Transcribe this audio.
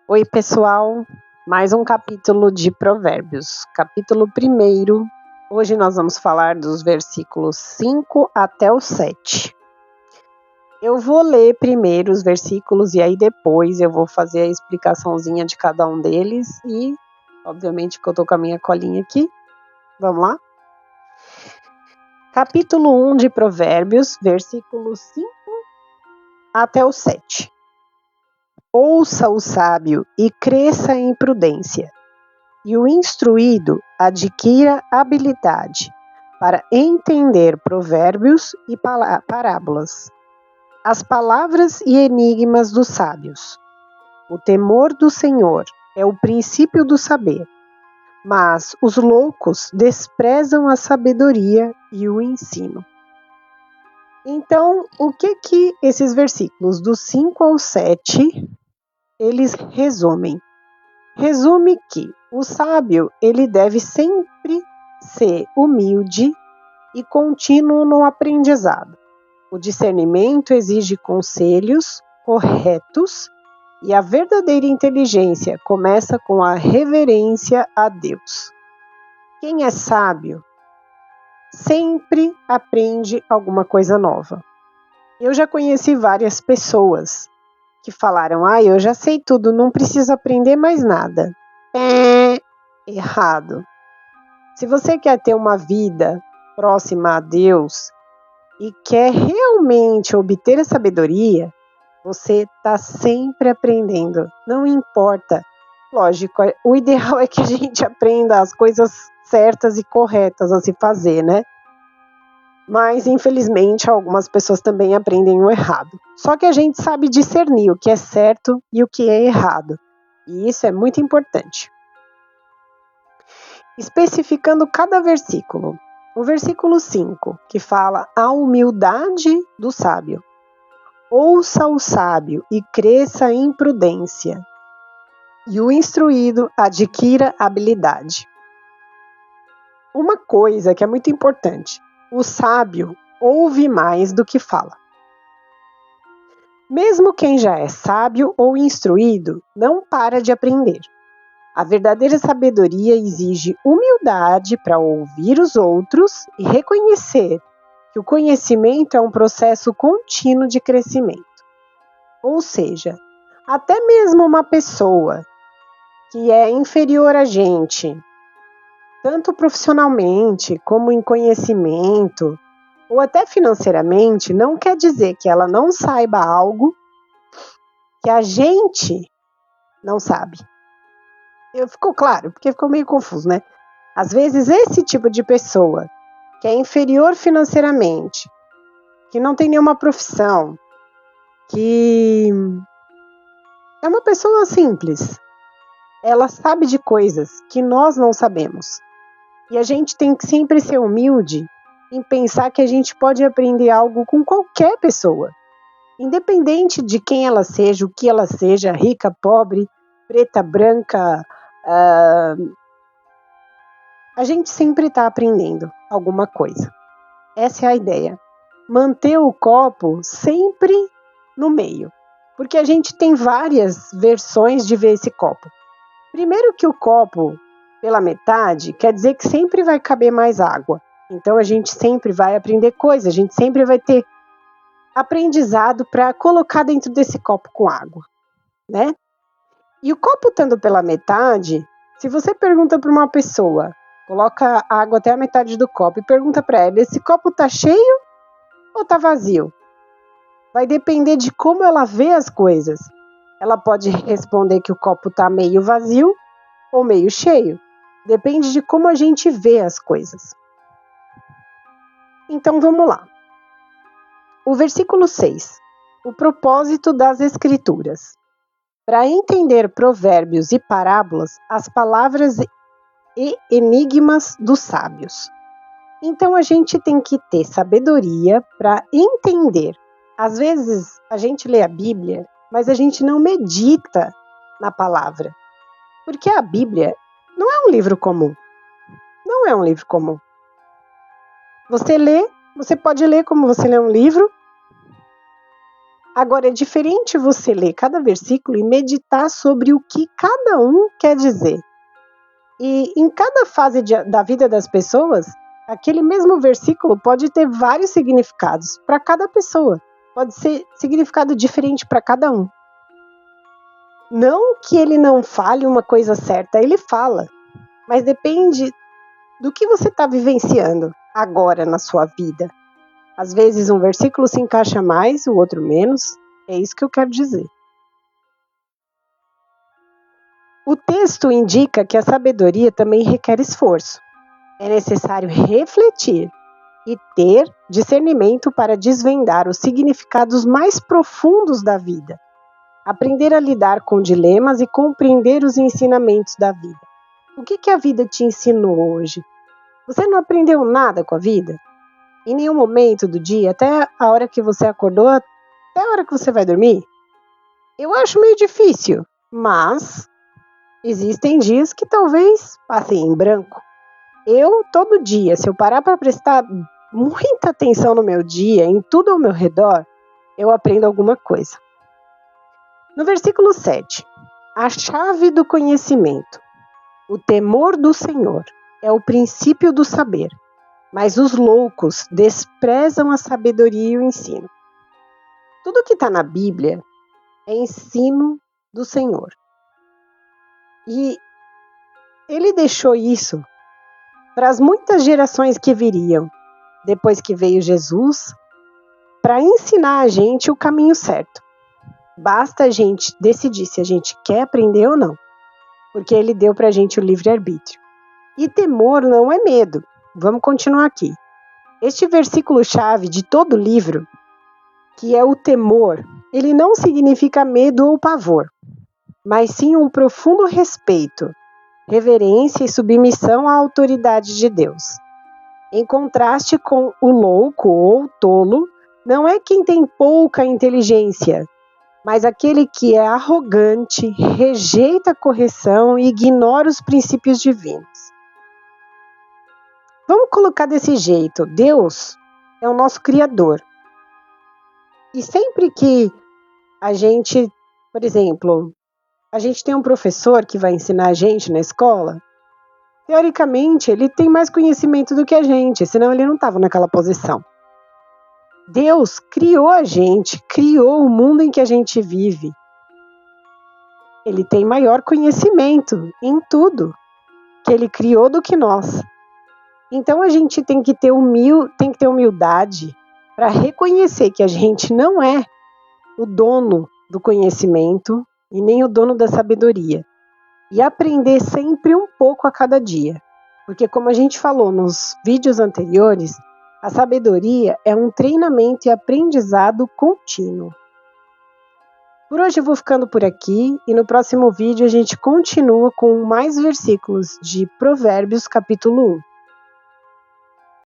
Oi, pessoal, mais um capítulo de Provérbios, capítulo 1. Hoje nós vamos falar dos versículos 5 até o 7. Eu vou ler primeiro os versículos e aí depois eu vou fazer a explicaçãozinha de cada um deles e, obviamente, que eu tô com a minha colinha aqui. Vamos lá? Capítulo 1 de Provérbios, versículos 5 até o 7. Ouça o sábio e cresça em prudência, e o instruído adquira habilidade para entender provérbios e parábolas, as palavras e enigmas dos sábios. O temor do Senhor é o princípio do saber, mas os loucos desprezam a sabedoria e o ensino. Então, o que esses versículos do 5 ao 7, eles resumem? Resume que o sábio, ele deve sempre ser humilde e contínuo no aprendizado. O discernimento exige conselhos corretos e a verdadeira inteligência começa com a reverência a Deus. Quem é sábio sempre aprende alguma coisa nova. Eu já conheci várias pessoas que falaram, eu já sei tudo, não preciso aprender mais nada. Errado. Se você quer ter uma vida próxima a Deus e quer realmente obter a sabedoria, você está sempre aprendendo, não importa. Lógico, o ideal é que a gente aprenda as coisas certas e corretas a se fazer, né? Mas, infelizmente, algumas pessoas também aprendem o errado. Só que a gente sabe discernir o que é certo e o que é errado. E isso é muito importante. Especificando cada versículo. O versículo 5, que fala a humildade do sábio. Ouça o sábio e cresça em prudência, e o instruído adquira habilidade. Uma coisa que é muito importante. O sábio ouve mais do que fala. Mesmo quem já é sábio ou instruído não para de aprender. A verdadeira sabedoria exige humildade para ouvir os outros e reconhecer que o conhecimento é um processo contínuo de crescimento. Ou seja, até mesmo uma pessoa que é inferior a gente, tanto profissionalmente como em conhecimento, ou até financeiramente, não quer dizer que ela não saiba algo que a gente não sabe. Ficou claro? Porque ficou meio confuso, né? Às vezes esse tipo de pessoa que é inferior financeiramente, que não tem nenhuma profissão, que é uma pessoa simples, ela sabe de coisas que nós não sabemos. E a gente tem que sempre ser humilde em pensar que a gente pode aprender algo com qualquer pessoa. Independente de quem ela seja, o que ela seja, rica, pobre, preta, branca, a gente sempre está aprendendo alguma coisa. Essa é a ideia. Manter o copo sempre no meio. Porque a gente tem várias versões de ver esse copo. Primeiro que o copo pela metade quer dizer que sempre vai caber mais água. Então a gente sempre vai aprender coisas, a gente sempre vai ter aprendizado para colocar dentro desse copo com água, né? E o copo estando pela metade, se você pergunta para uma pessoa, coloca água até a metade do copo e pergunta para ela, esse copo tá cheio ou tá vazio? Vai depender de como ela vê as coisas. Ela pode responder que o copo tá meio vazio ou meio cheio. Depende de como a gente vê as coisas. Então vamos lá. O versículo 6. O propósito das Escrituras. Para entender provérbios e parábolas, as palavras e enigmas dos sábios. Então a gente tem que ter sabedoria para entender. Às vezes a gente lê a Bíblia, mas a gente não medita na palavra. Porque a Bíblia não é um livro comum. Não é um livro comum. Você pode ler como você lê um livro, Agora, é diferente você ler cada versículo e meditar sobre o que cada um quer dizer. E em cada fase da vida das pessoas, aquele mesmo versículo pode ter vários significados para cada pessoa. Pode ser significado diferente para cada um. Não que ele não fale uma coisa certa, ele fala. Mas depende do que você está vivenciando agora na sua vida. Às vezes um versículo se encaixa mais, o outro menos. É isso que eu quero dizer. O texto indica que a sabedoria também requer esforço. É necessário refletir e ter discernimento para desvendar os significados mais profundos da vida. Aprender a lidar com dilemas e compreender os ensinamentos da vida. O que a vida te ensinou hoje? Você não aprendeu nada com a vida? Em nenhum momento do dia, até a hora que você acordou, até a hora que você vai dormir? Eu acho meio difícil, mas existem dias que talvez passem em branco. Eu, todo dia, se eu parar para prestar muita atenção no meu dia, em tudo ao meu redor, eu aprendo alguma coisa. No versículo 7, a chave do conhecimento. O temor do Senhor é o princípio do saber, mas os loucos desprezam a sabedoria e o ensino. Tudo que está na Bíblia é ensino do Senhor. E ele deixou isso para as muitas gerações que viriam, depois que veio Jesus, para ensinar a gente o caminho certo. Basta a gente decidir se a gente quer aprender ou não, porque ele deu para a gente o livre-arbítrio. E temor não é medo. Vamos continuar aqui. Este versículo-chave de todo o livro, que é o temor, ele não significa medo ou pavor, mas sim um profundo respeito, reverência e submissão à autoridade de Deus. Em contraste com o louco ou tolo, não é quem tem pouca inteligência, mas aquele que é arrogante, rejeita a correção e ignora os princípios divinos. Vamos colocar desse jeito, Deus é o nosso Criador. E sempre que a gente, por exemplo, a gente tem um professor que vai ensinar a gente na escola, teoricamente ele tem mais conhecimento do que a gente, senão ele não estava naquela posição. Deus criou a gente, criou o mundo em que a gente vive. Ele tem maior conhecimento em tudo que ele criou do que nós. Então a gente tem que ter humildade para reconhecer que a gente não é o dono do conhecimento e nem o dono da sabedoria. E aprender sempre um pouco a cada dia. Porque como a gente falou nos vídeos anteriores, a sabedoria é um treinamento e aprendizado contínuo. Por hoje eu vou ficando por aqui e no próximo vídeo a gente continua com mais versículos de Provérbios capítulo 1.